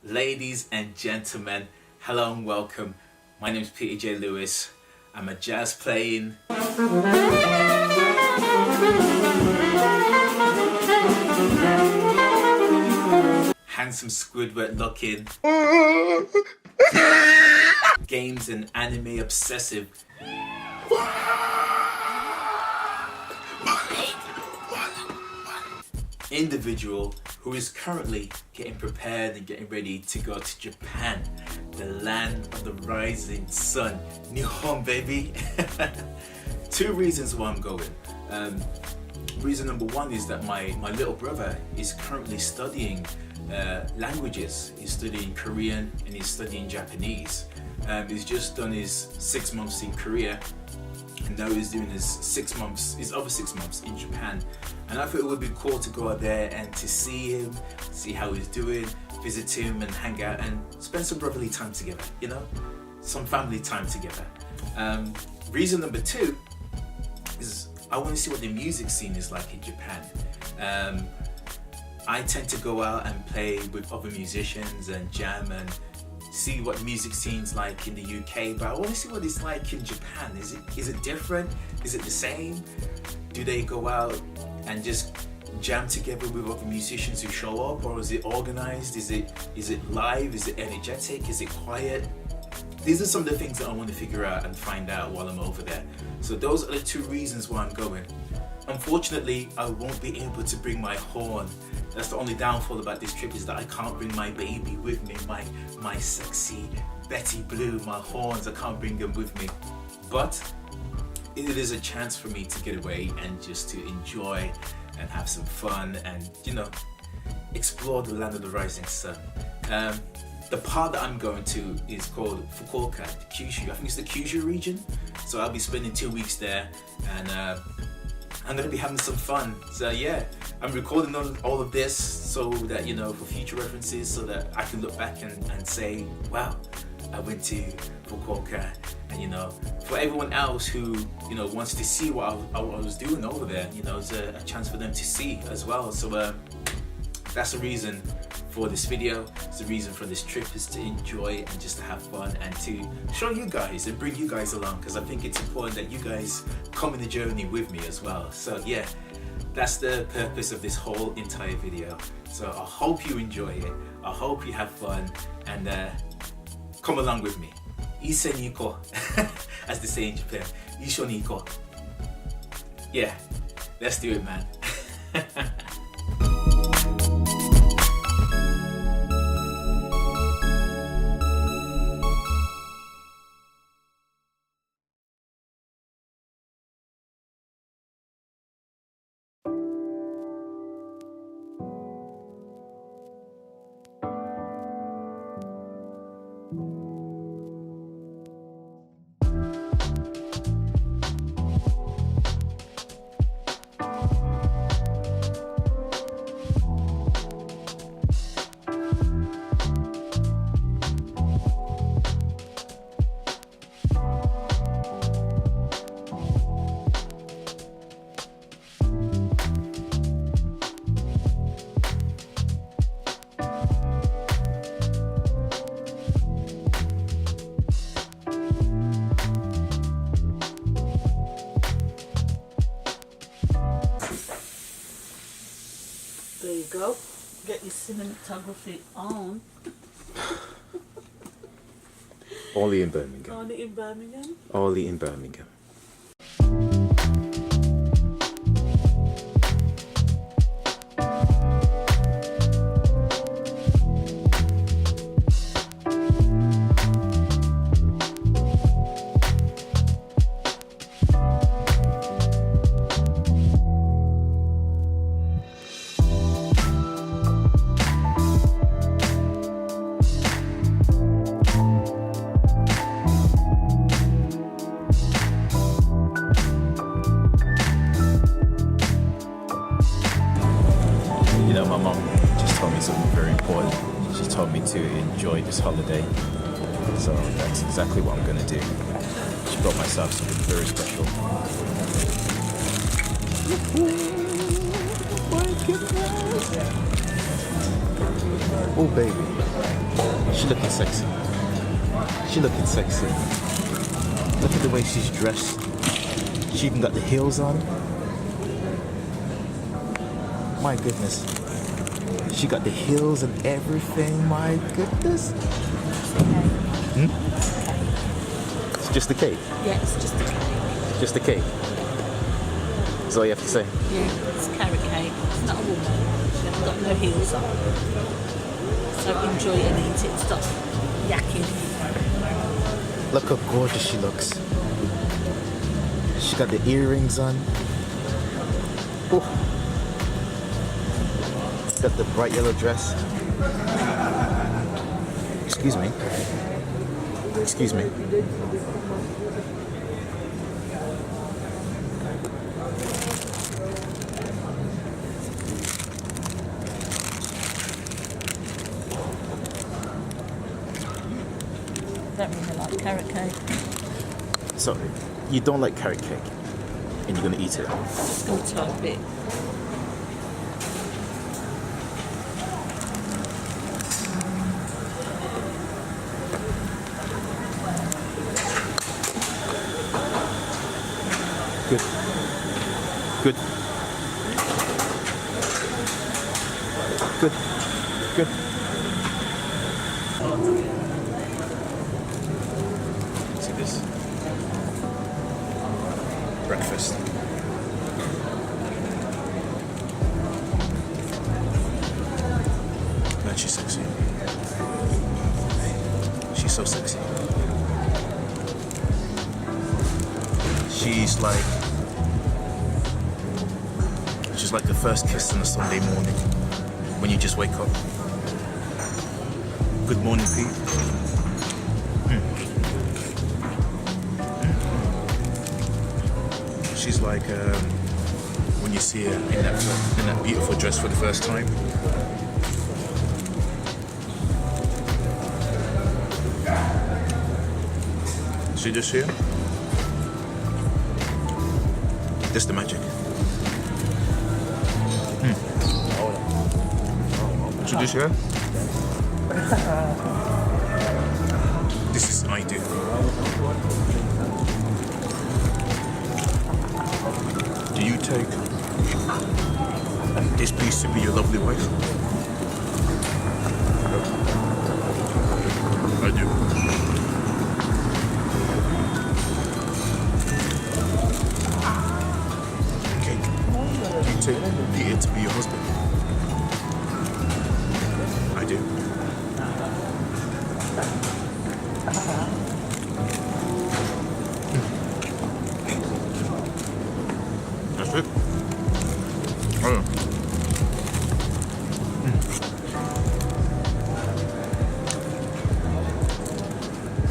Ladies and gentlemen, hello and welcome. My name is Peter J. Lewis. I'm a jazz playing, handsome Squidward looking, games and anime obsessive individual who is currently getting prepared and getting ready to go to Japan, the land of the rising sun. Nihon, baby. Two reasons why I'm going. Reason number one is that my little brother is currently studying languages. He's studying Korean and he's studying Japanese. He's just done his 6 months in Korea, and now he's doing his other 6 months in Japan. And I thought it would be cool to go out there and to see him, see how he's doing, visit him and hang out and spend some brotherly time together, you know, some family time together. Reason number two is I want to see what the music scene is like in Japan. I tend to go out and play with other musicians and jam and see what music scene's like in the UK, but I want to see what it's like in Japan. Is it different? Is it the same? Do they go out and just jam together with other musicians who show up, or is it organized? Is it live? Is it energetic? Is it quiet? These are some of the things that I want to figure out and find out while I'm over there. So those are the two reasons why I'm going. Unfortunately, I won't be able to bring my horn. That's the only downfall about this trip, is that I can't bring my baby with me, my sexy Betty Blue, my horns. I can't bring them with me. But it is a chance for me to get away and just to enjoy and have some fun and, you know, explore the land of the rising sun. The part that I'm going to is called Fukuoka, Kyushu. I think it's the Kyushu region. So I'll be spending 2 weeks there, and I'm gonna be having some fun. So yeah, I'm recording all of this so that, you know, for future references, so that I can look back and say, wow, I went to Fukuoka. And, you know, for everyone else who, you know, wants to see what I was doing over there, you know, it's a chance for them to see as well. So that's the reason for this video. It's the reason for this trip, is to enjoy and just to have fun and to show you guys and bring you guys along, because I think it's important that you guys come in the journey with me as well. So yeah, that's the purpose of this whole entire video. So I hope you enjoy it. I hope you have fun, and come along with me. Ise ni iko, as they say in Japan. Isho ni iko. Yeah, let's do it, man. There you go. Get your cinematography on. Only in Birmingham. Only in Birmingham? Only in Birmingham. My mom just told me something very important. She told me to enjoy this holiday. So that's exactly what I'm going to do. She brought myself something very special. Oh my goodness! Oh baby, she looking sexy. She looking sexy. Look at the way she's dressed. She even got the heels on. My goodness. She got the heels and everything. My goodness. Hmm? It's just the cake. Yeah, it's just a cake. Just the cake. That's all you have to say. Yeah, it's carrot cake. It's not a woman. She's got no heels on. So enjoy it and eat it. Stop yakking. Look how gorgeous she looks. She got the earrings on. Oh. Got the bright yellow dress. Excuse me. Excuse me. Don't really like carrot cake. So, you don't like carrot cake, and you're gonna eat it. Just a tiny bit. Good. Good. Good. Good. See this? Breakfast. Man, she's sexy. She's so sexy. She's like the first kiss on a Sunday morning when you just wake up. Good morning, Pete. She's like when you see her in that beautiful dress for the first time. See this here? That's the magic. See this here? This is I do. Do you take this piece to be your lovely wife? I do. Okay. Do you take Peter to be your husband? I do. That's it. Oh.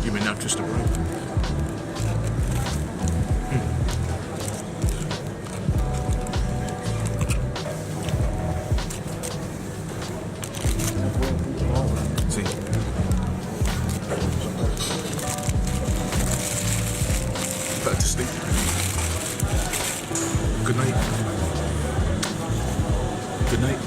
Give me that just a right. See. Back to sleep. Good night. Good night.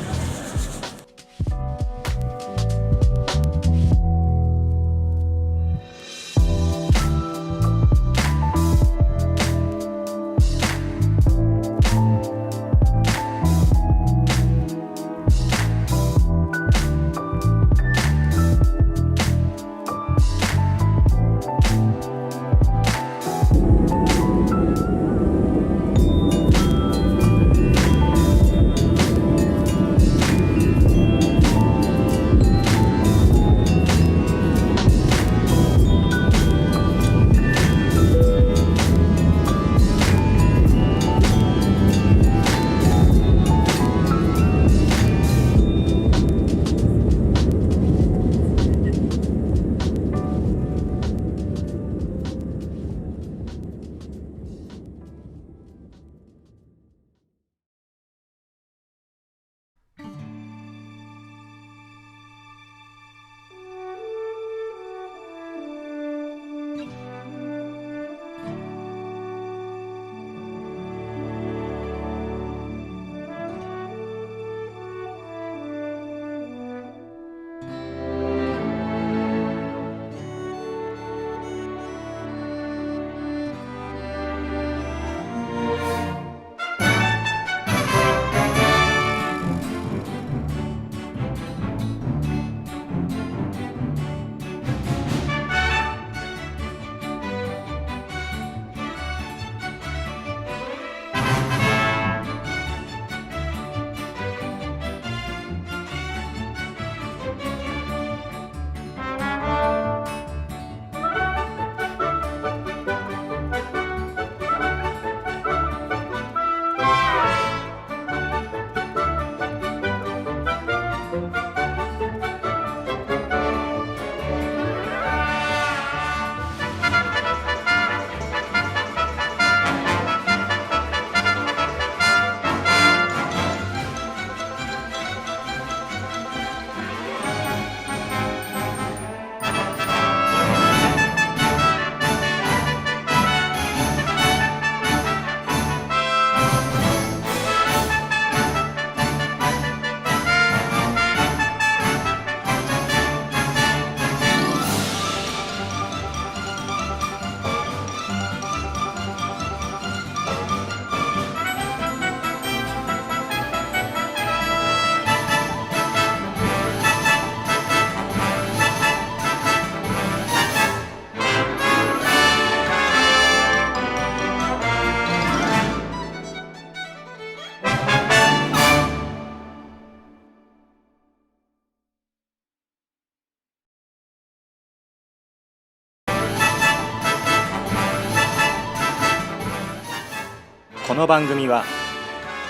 この番組は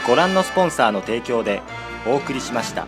ご覧のスポンサーの提供でお送りしました。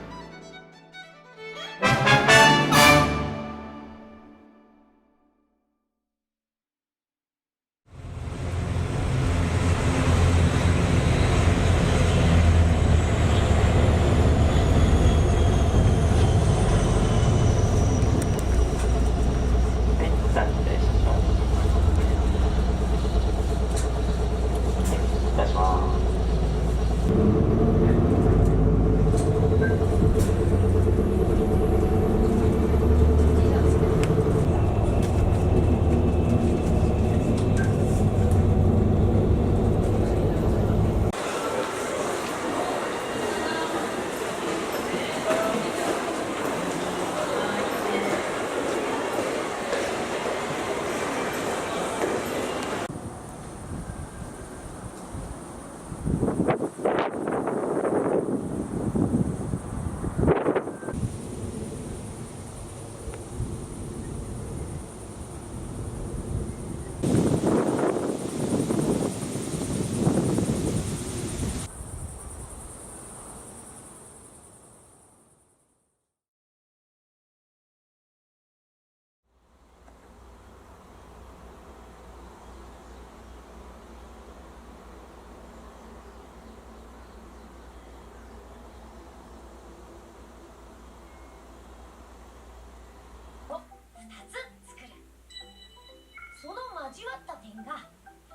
交わった点が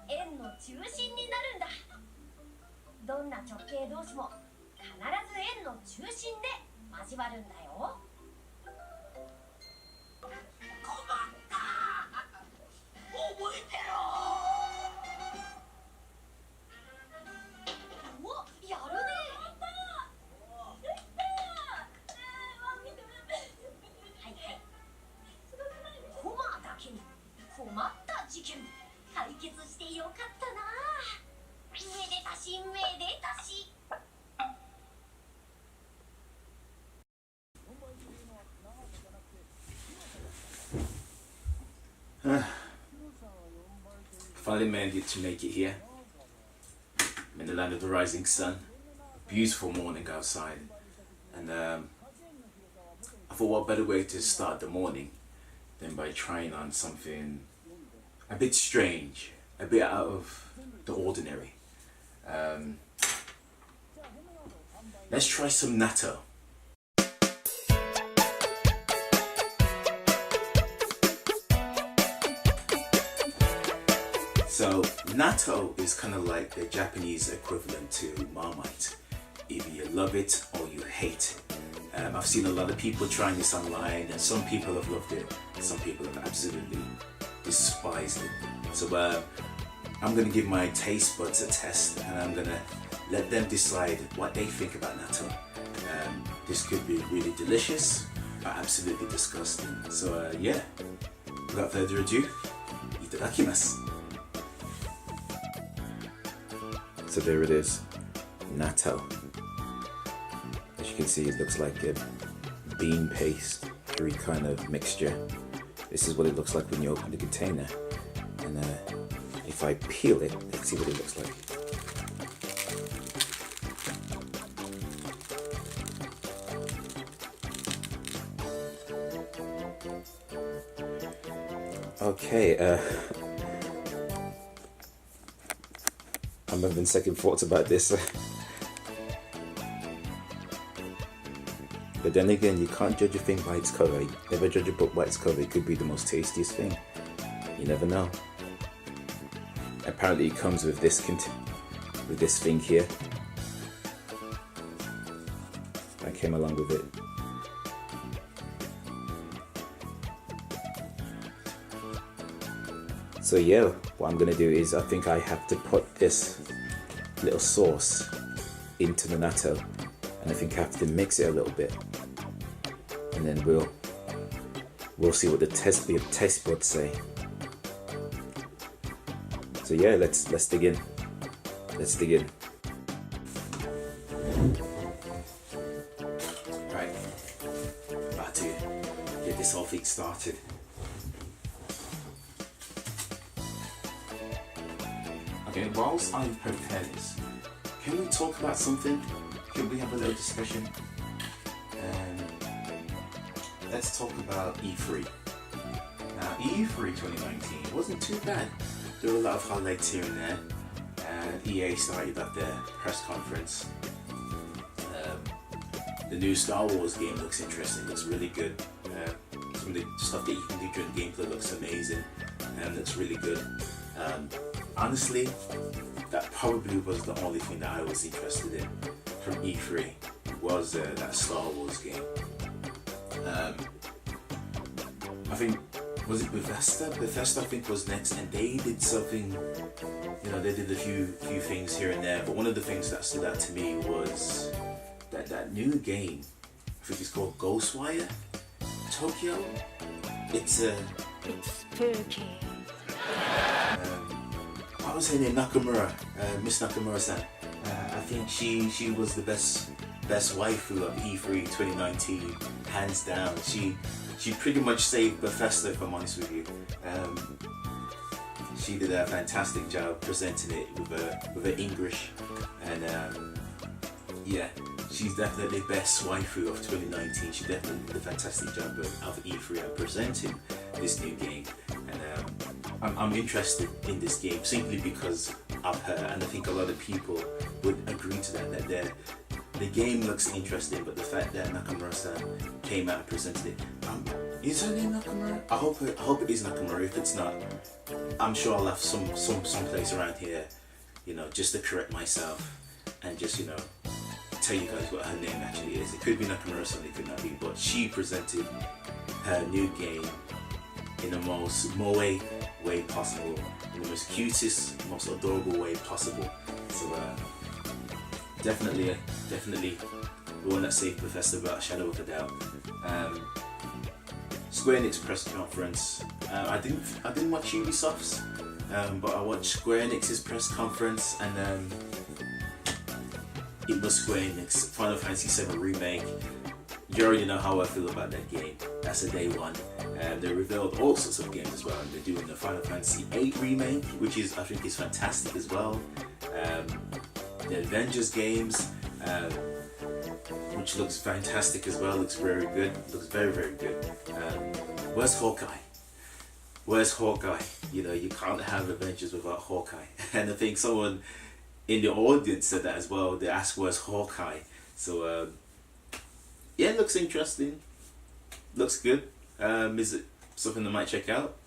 円の中心になるんだ。どんな直径同士も必ず円の中心で交わるんだよ。困った覚えてろ。お、やるね。はいはい。コマだけに困った事件解決してよかったな。めでたしめでたし。Finally managed to make it here. I'm in the land of the rising sun. Beautiful morning outside. And I thought what better way to start the morning than by trying on something a bit strange, a bit out of the ordinary. Let's try some natto. So natto is kind of like the Japanese equivalent to Marmite. Either you love it or you hate it. I've seen a lot of people trying this online, and some people have loved it, some people have absolutely despised it. So I'm going to give my taste buds a test, and I'm going to let them decide what they think about natto. This could be really delicious or absolutely disgusting. So yeah, without further ado, itadakimasu. So there it is, natto. As you can see, it looks like a bean pastry kind of mixture. This is what it looks like when you open the container. And if I peel it, let's see what it looks like. Okay, I'm having second thoughts about this. But then again, you can't judge a thing by its cover. You never judge a book by its cover. It could be the most tastiest thing. You never know. Apparently, it comes with this thing here. I came along with it. So yeah, what I'm gonna do is I think I have to put this little sauce into the natto, and I think I have to mix it a little bit, and then we'll see what the taste buds say. So yeah, let's dig in. Let's dig in. Right, about to get this whole thing started. Okay, whilst I prepare this, can we talk about something? Can we have a little discussion? Let's talk about E3. Now, E3 2019 wasn't too bad. There were a lot of highlights here and there. EA started up their press conference. The new Star Wars game looks interesting, looks really good. Some of the stuff that you can do during gameplay looks amazing and looks really good. Honestly, that probably was the only thing that I was interested in from E3 was that Star Wars game. I think, was it Bethesda? Bethesda I think was next, and they did something, you know, they did a few things here and there, but one of the things that stood out to me was that new game. I think it's called Ghostwire Tokyo. It's spooky. What was her name? Nakamura, Miss Nakamura-san. I think she was the best waifu of E3 2019, hands down. She pretty much saved Bethesda, if I'm honest with you. She did a fantastic job presenting it with her English, and yeah, she's definitely best waifu of 2019. She definitely did a fantastic job of E3 and presenting this new game, and I'm interested in this game simply because of her, and I think a lot of people would agree to that the game looks interesting, but the fact that Nakamura-san came out and presented it, is her name Nakamura? I hope it is Nakamura. If it's not, I'm sure I'll have some place around here, you know, just to correct myself and just, you know, tell you guys what her name actually is. It could be Nakamura-san, it could not be, but she presented her new game in the most moe way possible, in the most cutest, most adorable way possible. So definitely the one that saved Bethesda without a shadow of a doubt. Square Enix press conference. I didn't watch Ubisoft's, but I watched Square Enix's press conference, and it was Square Enix Final Fantasy VII Remake. You already know how I feel about that game. That's a day one. They revealed all sorts of games as well, and they're doing the Final Fantasy VIII Remake, which I think is fantastic as well. The Avengers games, which looks fantastic as well, looks very good, looks very, very good. Where's Hawkeye? Where's Hawkeye? You know, you can't have Avengers without Hawkeye. And I think someone in the audience said that as well. They asked, where's Hawkeye? So, yeah, it looks interesting. Looks good. Is it something I might check out?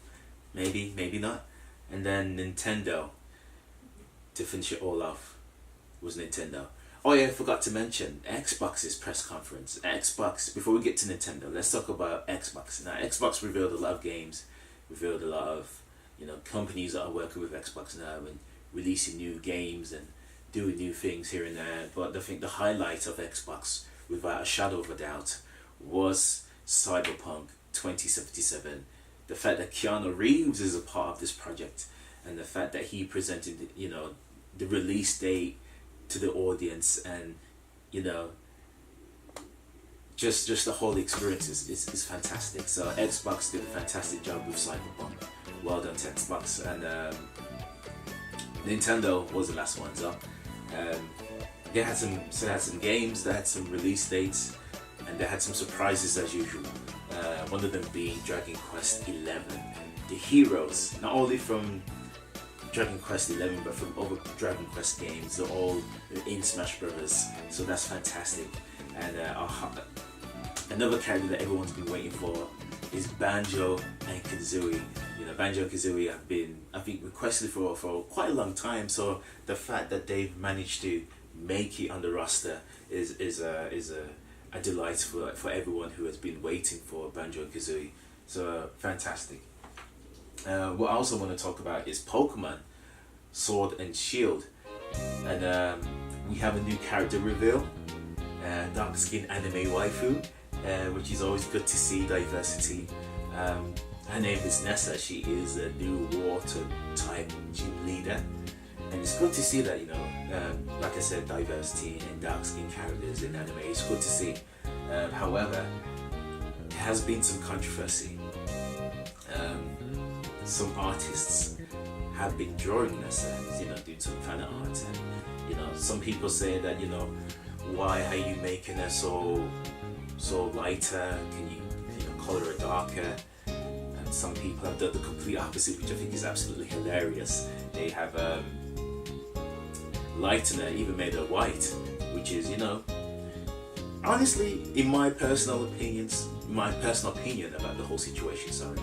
Maybe, maybe not. And then Nintendo, to finish it all off, was Nintendo. Oh yeah, I forgot to mention Xbox's press conference. Xbox, before we get to Nintendo, let's talk about Xbox. Now, Xbox revealed a lot of games, revealed a lot of, you know, companies that are working with Xbox now and releasing new games and doing new things here and there. But I think the highlight of Xbox, without a shadow of a doubt, was Cyberpunk 2077. The fact that Keanu Reeves is a part of this project, and the fact that he presented, you know, the release date to the audience, and, you know, just the whole experience is fantastic. So Xbox did a fantastic job with Cyberpunk. Well done to Xbox. And Nintendo was the last ones up. They had some games, they had some release dates, and they had some surprises as usual. One of them being Dragon Quest XI. The heroes, not only from Dragon Quest XI, but from other Dragon Quest games, they're all in Smash Brothers, so that's fantastic. And another character that everyone's been waiting for is Banjo and Kazooie. You know, Banjo and Kazooie have been, I think, requested for quite a long time. So the fact that they've managed to make it on the roster is a delight for everyone who has been waiting for Banjo and Kazooie. So fantastic. What I also want to talk about is Pokemon Sword and Shield, and we have a new character reveal, dark skin anime waifu, which is always good to see diversity. Her name is Nessa. She is a new water type gym leader, and it's good to see that, you know, like I said, diversity in dark skin characters in anime. It's good to see. However, there has been some controversy. Some artists have been drawing Nessa, you know, doing some people say that, you know, why are you making her so lighter? Can you know, color her darker? And some people have done the complete opposite, which I think is absolutely hilarious. They have lightened her, even made her white, which is, you know, honestly, in my personal opinion about the whole situation, sorry,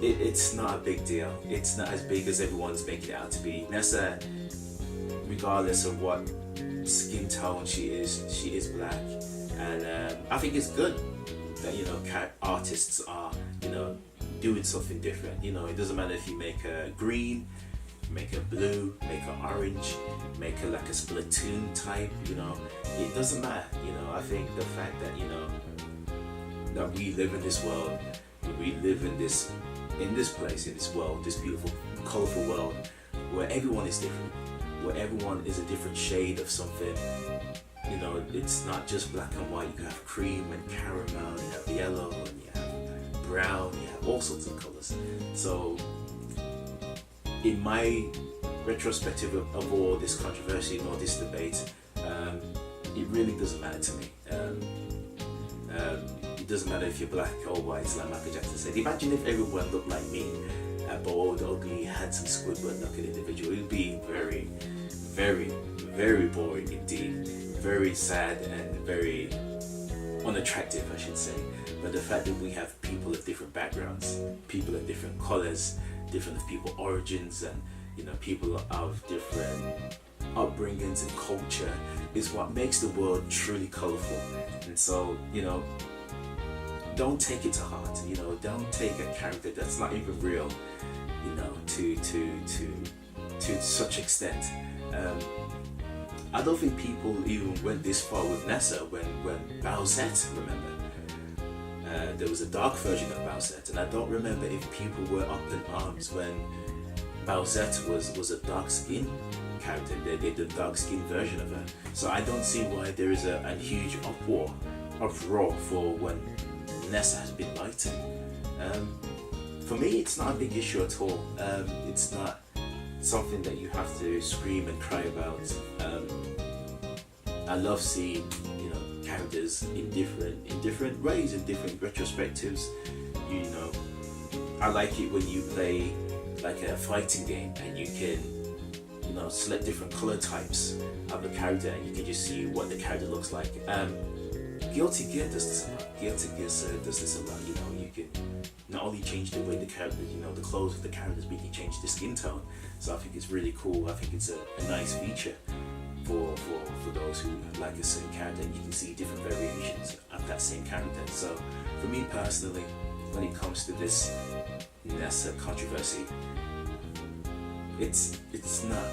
it's not a big deal. It's not as big as everyone's making it out to be. Nessa, regardless of what skin tone she is black, and I think it's good that, you know, artists are, you know, doing something different. You know, it doesn't matter if you make her green, make her blue, make her orange, make her like a Splatoon type, you know, it doesn't matter. You know, I think the fact that, you know, that we live in this world, we live in this place, in this world, this beautiful, colorful world, where everyone is different, where everyone is a different shade of something. You know, it's not just black and white. You have cream and caramel, you have yellow, and you have brown, you have all sorts of colors. So in my retrospective of all this controversy and all this debate, it really doesn't matter to me. It doesn't matter if you're black or white, like Michael Jackson said. Imagine if everyone looked like me, a bald, ugly, handsome Squidward-looking individual. It would be very, very, very boring indeed. Very sad and very unattractive, I should say. But the fact that we have people of different backgrounds, people of different colors, different people origins, and, you know, people of different upbringings and culture is what makes the world truly colorful. And so, you know, don't take it to heart. You know, don't take a character that's not even real, you know, to such extent. I don't think people even went this far with Nessa when Bowsette, remember? There was a dark version of Bowsette, and I don't remember if people were up in arms when Bowsette was a dark skin character. They did the dark skin version of her. So I don't see why there is a huge uproar for when Nessa has been lightened. For me, it's not a big issue at all. It's not something that you have to scream and cry about. I love seeing, you know, characters in different ways, in different retrospectives. You know, I like it when you play like a fighting game and you can, you know, select different color types of the character and you can just see what the character looks like. Guilty Gear does this a lot. Guilty Gear does this a lot. You know, you can not only change the way the characters, you know, the clothes of the characters, but you can change the skin tone. So I think it's really cool. I think it's a nice feature for those who like a certain character, and you can see different variations of that same character. So for me personally, when it comes to this Nessa controversy, it's not,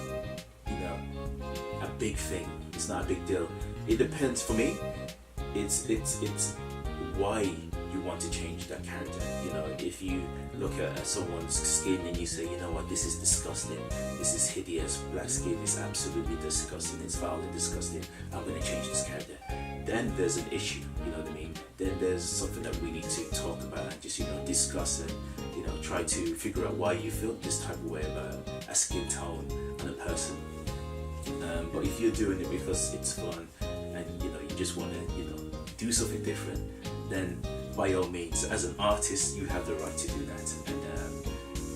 you know, a big thing. It's not a big deal. It depends. For me, it's why you want to change that character. You know, if you look at someone's skin and you say, you know what, this is disgusting, this is hideous, black skin is absolutely disgusting, it's foul and disgusting, I'm going to change this character, then there's an issue, you know what I mean? Then there's something that we need to talk about and just, you know, discuss and, you know, try to figure out why you feel this type of way about a skin tone on a person. But if you're doing it because it's fun and, you know, you just want to, you know, do something different, then by all means, as an artist, you have the right to do that. And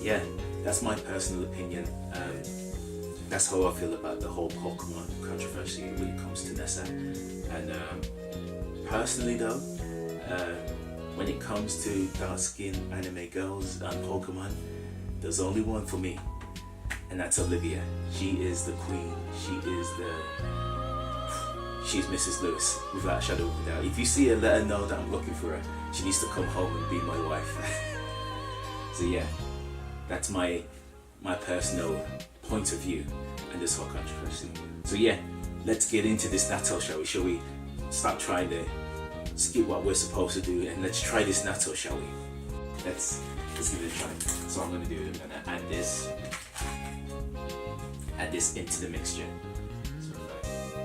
yeah, that's my personal opinion. That's how I feel about the whole Pokemon controversy when it comes to Nessa. And personally though, when it comes to dark-skinned anime girls and Pokemon, there's only one for me, and that's Olivia. She is the queen. She's Mrs. Lewis, without a shadow of a doubt. If you see her, let her know that I'm looking for her. She needs to come home and be my wife. So yeah, that's my personal point of view on this whole controversy. So yeah, let's get into this natto, shall we? Shall we stop trying to skip what we're supposed to do and let's try this natto, shall we? Let's give it a try. So I'm gonna do, I'm gonna add this into the mixture.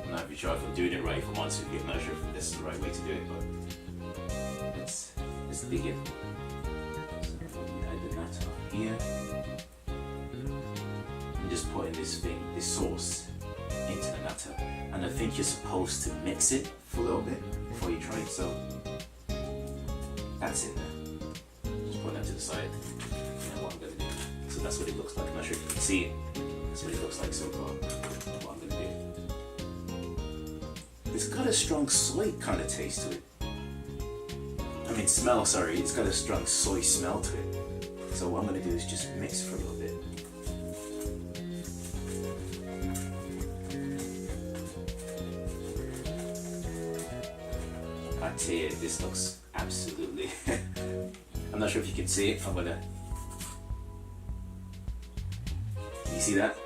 I'm not even sure if I'm doing it right, if I'm honest with you. I'm not sure if this is the right way to do it, but let's dig in. So add the natto here. I'm just putting this sauce into the natto, and I think you're supposed to mix it for a little bit before you try it. So that's it there. Just put that to the side. And what I'm gonna do. So that's what it looks like. I'm not sure if you can see it. That's what it looks like so far. What I'm gonna do. It's got a strong soy kind of taste to it. I mean smell, sorry. It's got a strong soy smell to it. So what I'm gonna do is just mix for a little bit. I tell you, this looks absolutely. I'm not sure if you can see it. I'm gonna. You see that?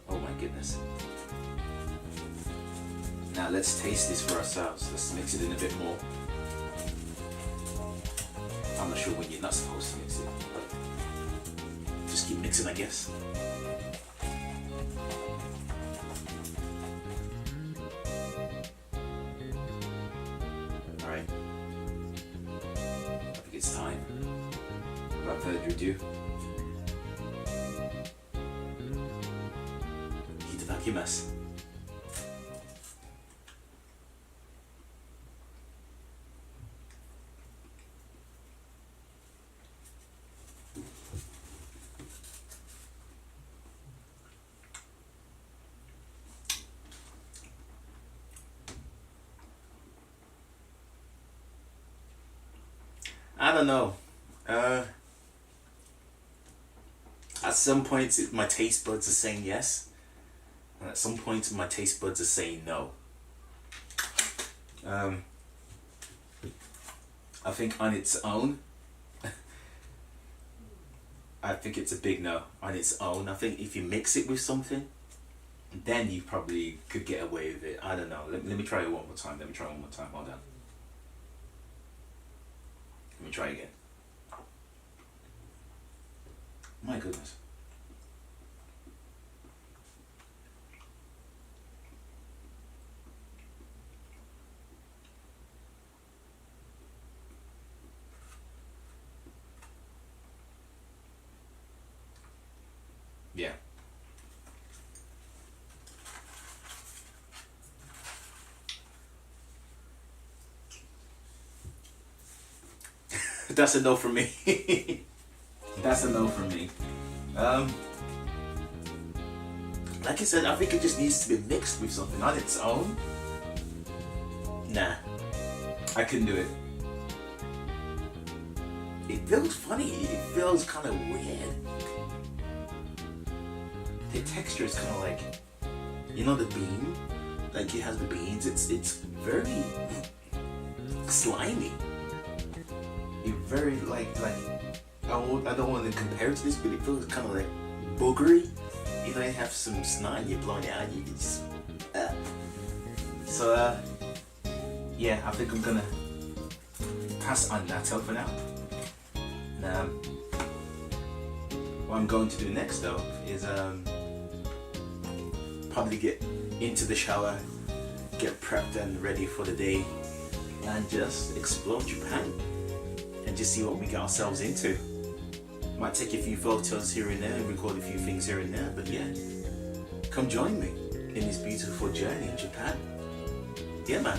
Oh my goodness. Now let's taste this for ourselves. Let's mix it in a bit more. I'm not sure when you're not supposed to mix it, but just keep mixing, I guess. Alright. I think it's time. Without further ado. Itadakimasu. I don't know. At some points, my taste buds are saying yes, and at some points, my taste buds are saying no. I think on its own, I think it's a big no on its own. I think if you mix it with something, then you probably could get away with it. I don't know. Let me try it one more time. Hold on. Let me try again. My goodness. Yeah. That's a no for me. That's a no for me. Like I said, I think it just needs to be mixed with something on its own. Nah, I couldn't do it. It feels funny. It feels kind of weird. The texture is kind of like, you know, the bean. Like it has the beans. It's very slimy. Very like I don't want to compare it to this, but it feels kind of like boogery. You know, you have some snot and you're blowing it out, you can just so yeah, I think I'm gonna pass on natto for now. Now what I'm going to do next though is probably get into the shower, get prepped and ready for the day, and just explore Japan and just see what we get ourselves into. Might take a few photos here and there and record a few things here and there, but yeah, come join me in this beautiful journey in Japan. Yeah, man.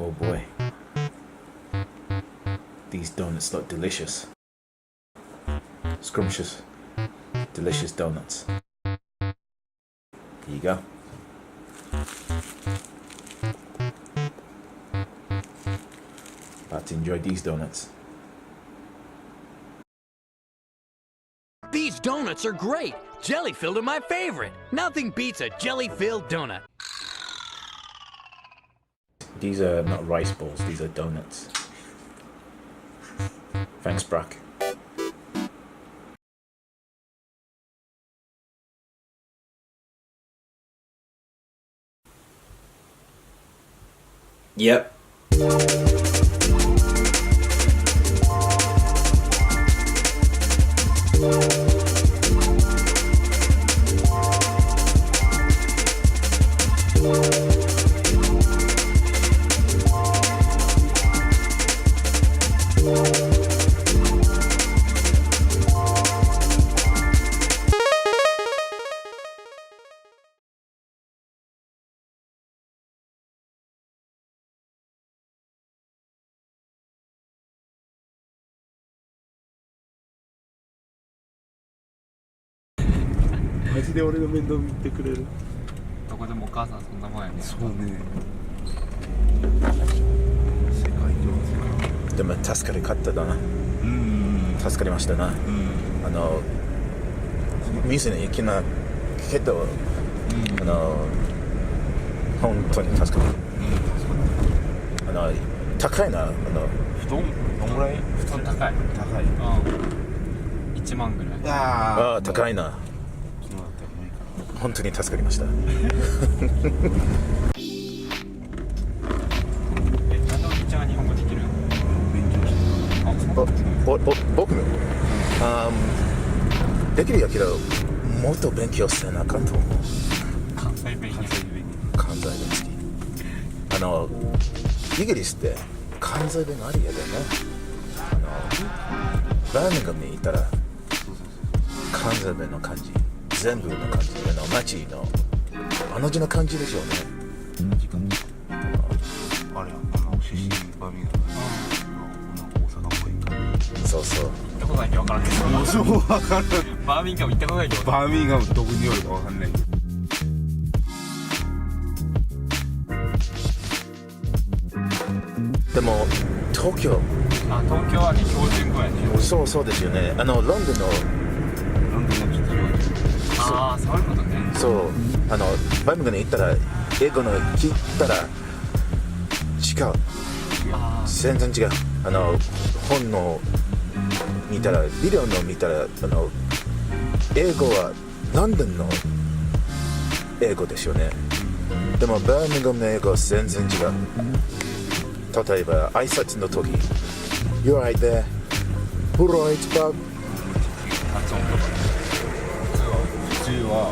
Oh boy. These donuts look delicious. Scrumptious. Delicious donuts. Here you go. About to enjoy these donuts. These donuts are great. Jelly-filled are my favorite. Nothing beats a jelly-filled donut. These are not rice balls, these are donuts. Thanks, Brock. Yep.マジで俺の面倒見てくれる。どこでもお母さんそんなもんやね。そうね。世界情勢。でも助かり方だな。助かりましたな。店に行けないけど、本当に助かる。高いな。布団どんぐらい？布団高い。高い。1万ぐらい。ああ高いな。本当に助かりました。なんでおじちゃんが日本語できるの？勉強してる。僕もできるやけどもっと勉強せなあかんと思う。関西弁。関西弁好き。イギリスって関西弁ありやでね。バーミンガムにいたら関西弁の感じ。全部の感じ、街の字の感じでしょうね。あれや、出身バーミンガム。大阪っぽい感じ。そうそう。行ったことないけど分からんけど。もうそう分かる。バーミンガム行ったことないけど。バーミンガムどこにおるか分かんない。でも東京はね標準語やね。そうですよね。ロンドンのちょっとああそういうことね。そうバーミンガムに行ったら英語の聞いたら違う。全然違う。本の見たらビデオの見たら英語はロンドンの英語ですよね。でもバーミンガムの英語は全然違う。例えば挨拶の時 You're right there Right Bob 発音とか普通は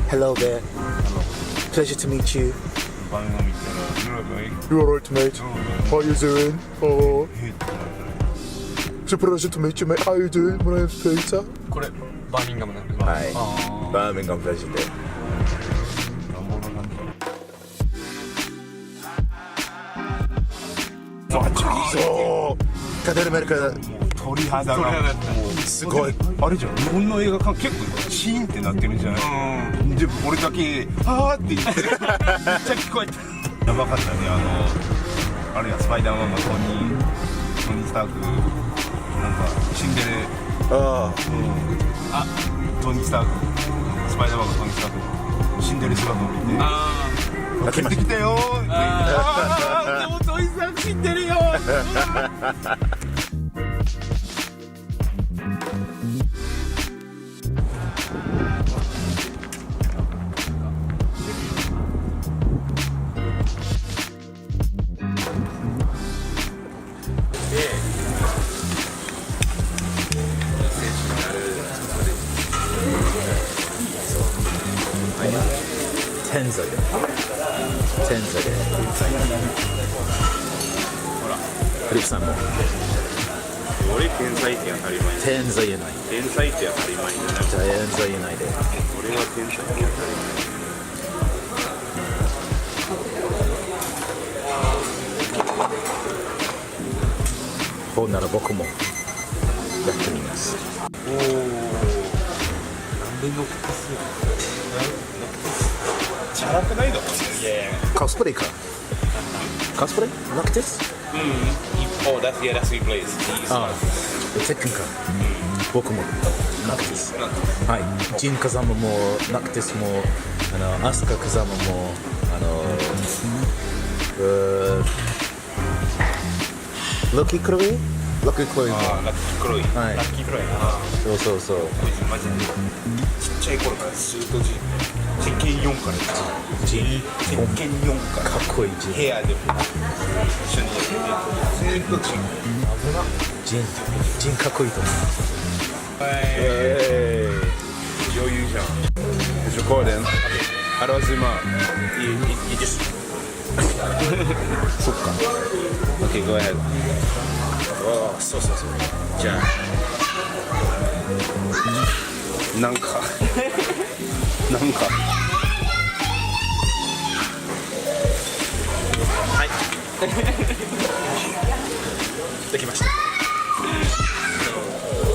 Hello there Pleasure to meet you バーミンガム行ったら You're right mate How you doing? Oh It's a pleasure to meet you mate How you doing? My name's Peter これバーミンガムなんだ。はいバーミンガムプレジでそうカデルメルカ鳥肌がもうすごいあれじゃん日本の映画館結構チーンってなってるじゃないで俺だけ「はー」って言ってめっちゃ聞こえたやばかったねあれやスパイダーマンがトニー・スタークなんか死んでるトニー・スタークスパイダーマンがトニー・スターク死んでる姿を見て帰ってきたよーでもトニー・スターク死んでるよ天才でほらフリップさんも俺天才って当たり前天才言えない天才って当たり前じゃなくて天才言えないで俺は天才って当たり前ほんなら僕もやってみます。おお、なんでノクテスやチャラくないだろ。いやいや、コスプレか。コスプレノクテス。Oh, that's we play. ああ、セックンか。僕もノクテス。はい、ジンカザマもノクテスもアスカカザマもロッキークロイも。ラッキークロイ。はい。ラッキークロイ。そう。マジでちっちゃい頃からずっと鉄拳4から鉄拳4からかっこいいジン。部屋でも一緒にやっててずっとジン。ジンかっこいいと思う。女優じゃん。Recording. How do I zoom out? You just. そっか。Okay, go ahead. そう。じゃあ。なんかはいできました。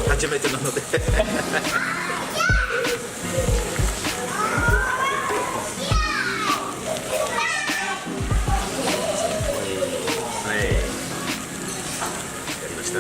初めてなのでやりました。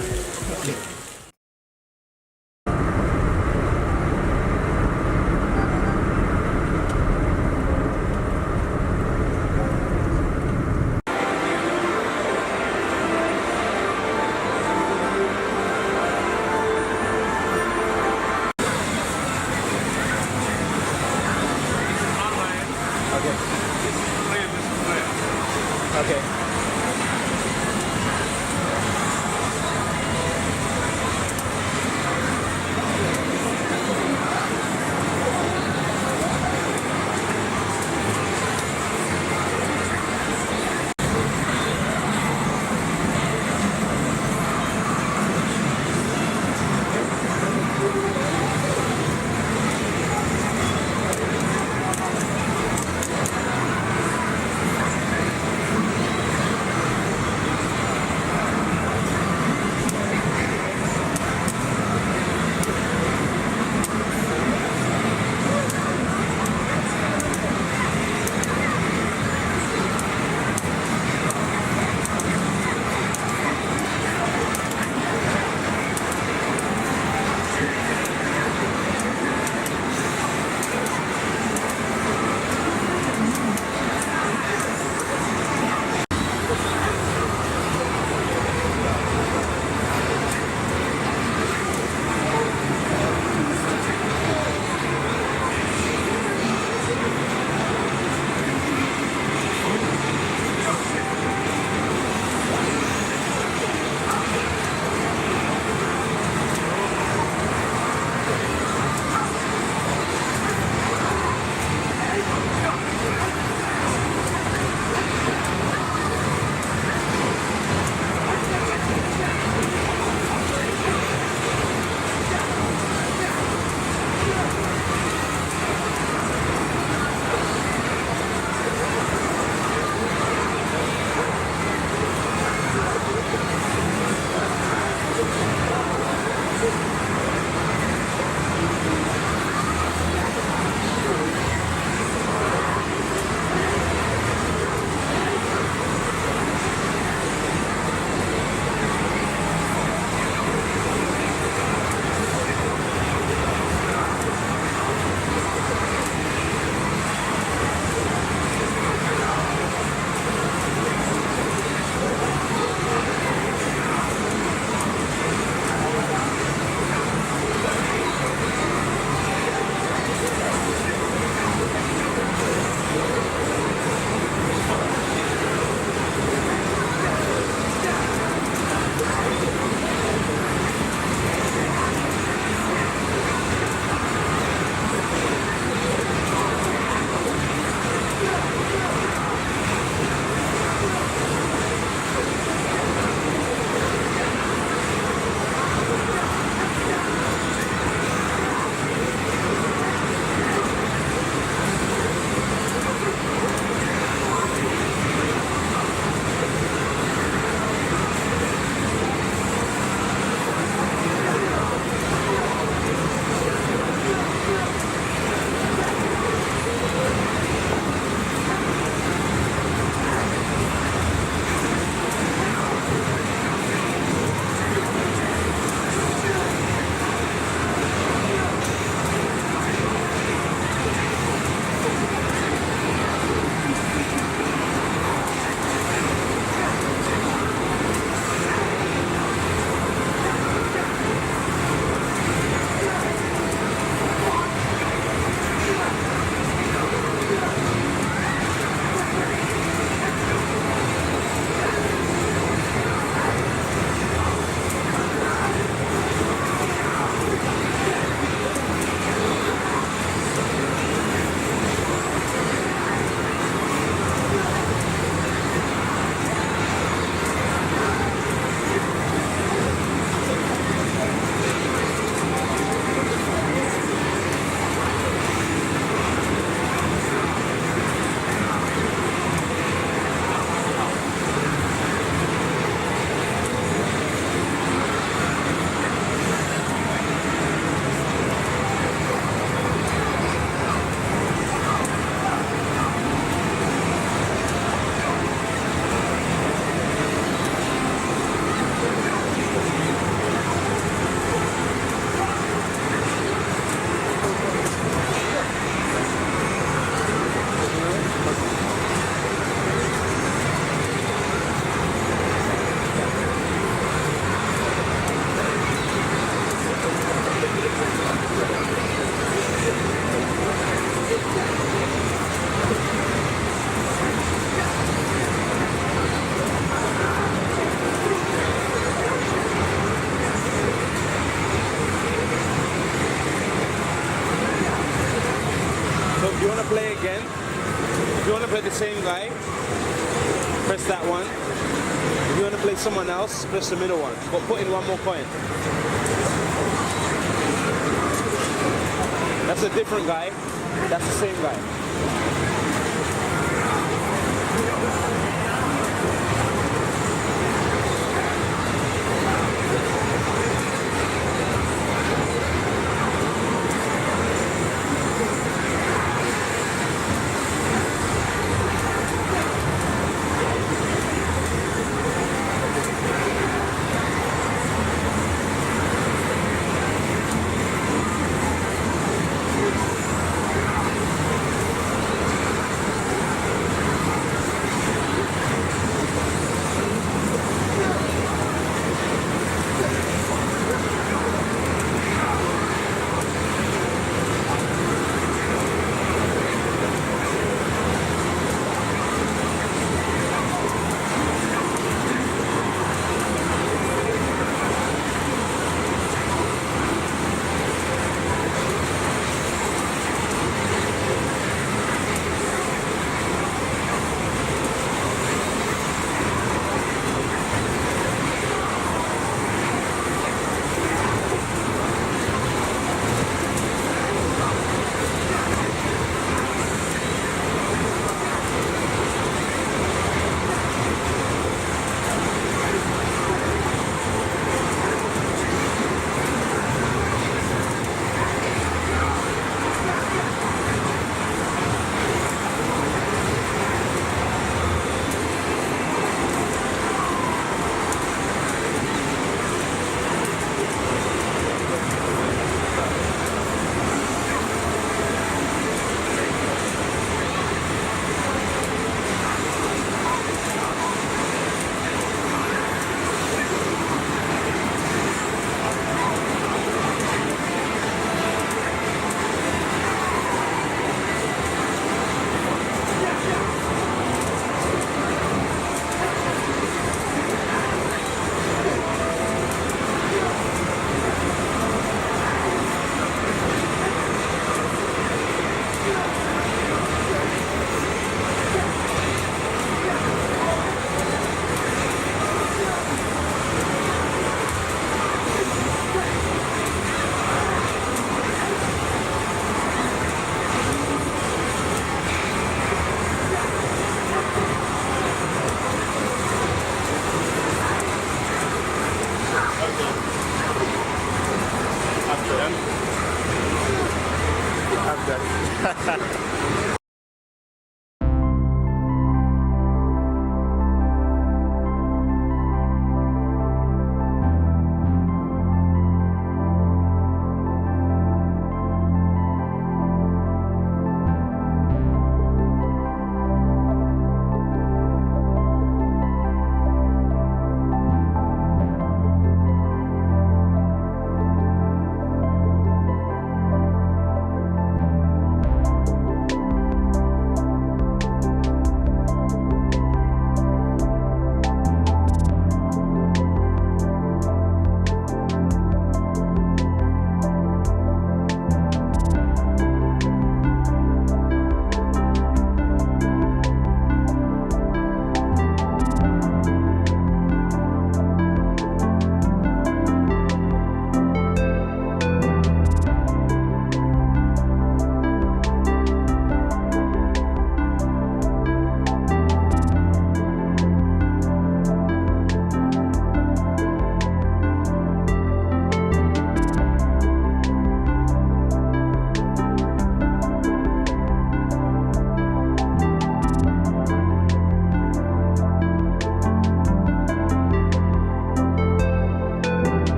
play the same guy, press that one. If you want to play someone else, press the middle one. But put in one more coin. That's a different guy. That's the same guy.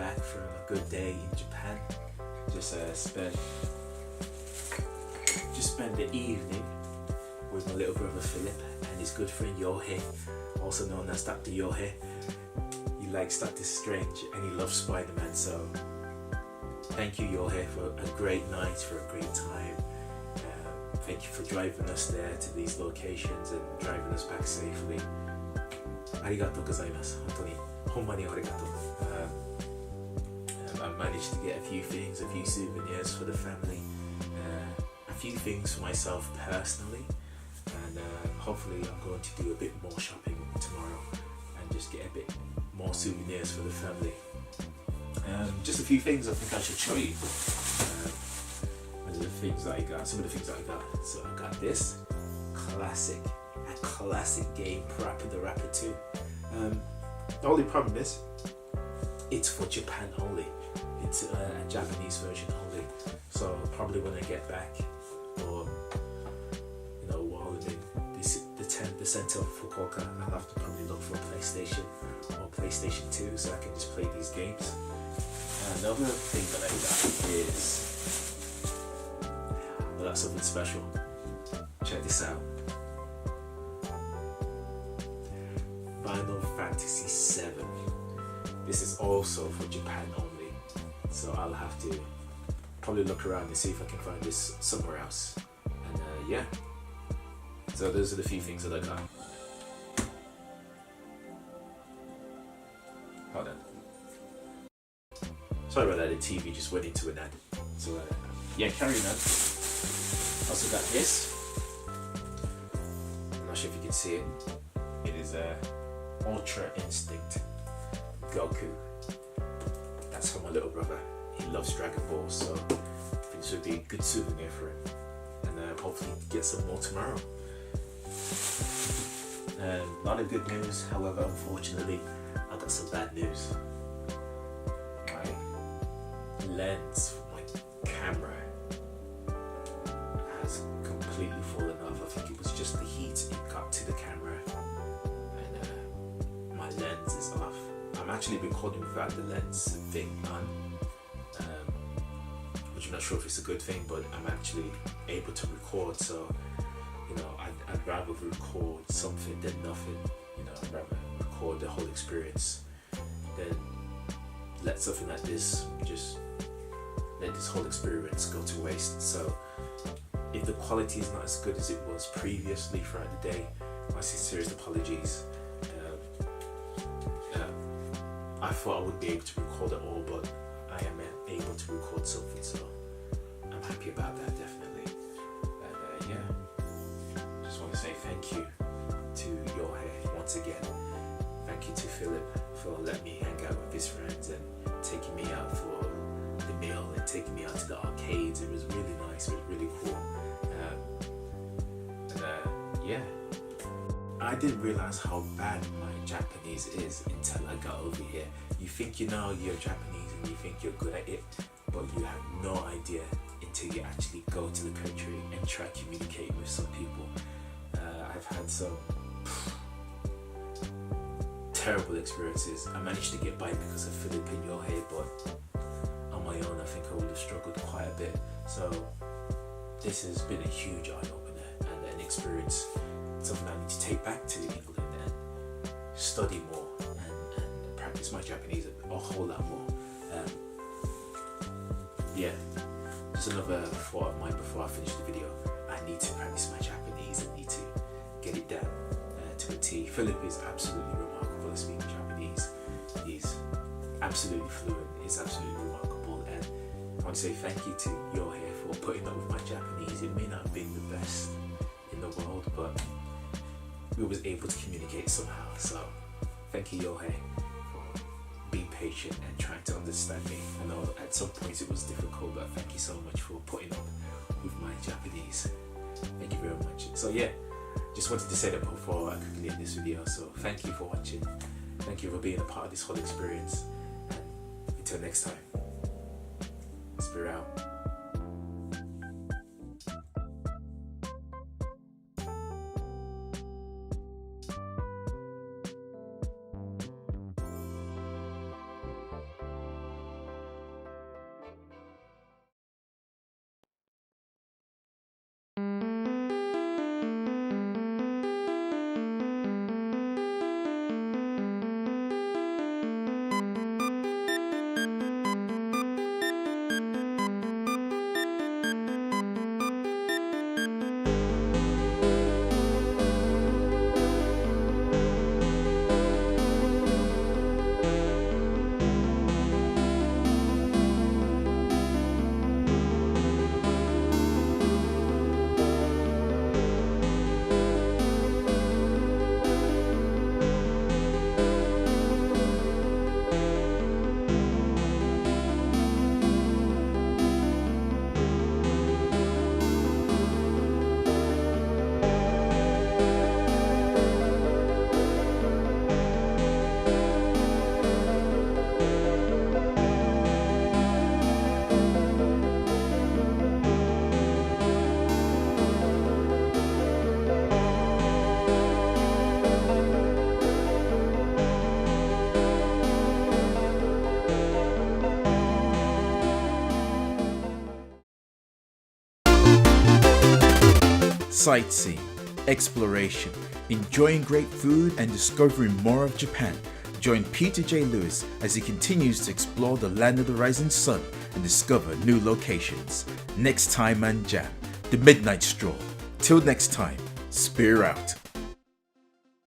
back from a good day in Japan. Just spend the evening with my little brother Philip and his good friend Yohei, also known as Dr. Yohei. He likes Doctor Strange and he loves Spider-Man, so thank you Yohei for a great night, for a great time. Thank you for driving us there to these locations and driving us back safely. ありがとうございます。本当に、ほんまにありがとう。I managed to get a few things, a few souvenirs for the family, a few things for myself personally, and hopefully I'm going to do a bit more shopping tomorrow and just get a bit more souvenirs for the family. Just a few things I think I should show you. The things that I got, some of the things that I got. So I got this a classic game, Parappa the Rapper 2. The only problem is it's for Japan only. It's a Japanese version only. So probably when I get back, or while in the center of Fukuoka, I'll have to probably look for a PlayStation or PlayStation 2 so I can just play these games. Another thing that I got is that's something special. Check this out. Final Fantasy VII. This is also for Japan only, so I'll have to probably look around and see if I can find this somewhere else. And yeah, so those are the few things that I got. Hold on. Sorry about that, the TV just went into an ad. So yeah, carrying on. Also got this. I'm not sure if you can see it. It is a Ultra Instinct Goku. That's for my little brother. He loves Dragon Ball, so I think this would be a good souvenir for him. And hopefully get some more tomorrow. A lot of good news, however, unfortunately, I got some bad news. My lens for my camera has completely fallen off. I think it was just the heat it got to the camera, and my lens is off. I'm actually recording without the lens thing on, which I'm not sure if it's a good thing, but I'm actually able to record. So I'd rather record something than nothing. I'd rather record the whole experience than let something like this just let this whole experience go to waste. So if the quality is not as good as it was previously throughout the day, my sincerest apologies. I thought I wouldn't be able to record at all, but I am able to record something, so I'm happy about that, definitely. And yeah, just want to say thank you to Yohei once again. Thank you to Philip for letting me hang out with his friends and taking me out for the meal and taking me out to the arcades. It was really nice, it was really cool. Yeah, I didn't realize how bad my Japanese is until I got over here. You think you're Japanese and you think you're good at it, but you have no idea until you actually go to the country and try communicating with some people. I've had some terrible experiences. I managed to get by because of Philip and Yohei, but on my own I think I would have struggled quite a bit. So this has been a huge eye-opener and an experience, something I need to take back to England and study more and practice my Japanese a whole lot more. Yeah, just another thought of mine before I finish the video. I need to practice my Japanese and need to get it down to a T. Philip is absolutely remarkable at speaking Japanese. He's absolutely fluent, he's absolutely remarkable, and I want to say thank you to Yohei for putting up with my Japanese. It may not have been the best in the world, but we was able to communicate somehow. So thank you, Yohei, for being patient and trying to understand me. I know at some points it was difficult, but thank you so much for putting up with my Japanese. Thank you very much. So yeah, just wanted to say that before I quickly end this video. So thank you for watching. Thank you for being a part of this whole experience. And until next time, Spear out. sightseeing, exploration, enjoying great food, and discovering more of Japan. Join Peter J. Lewis as he continues to explore the land of the rising sun and discover new locations. Next time on Jam, the Midnight Stroll. Till next time, spear out.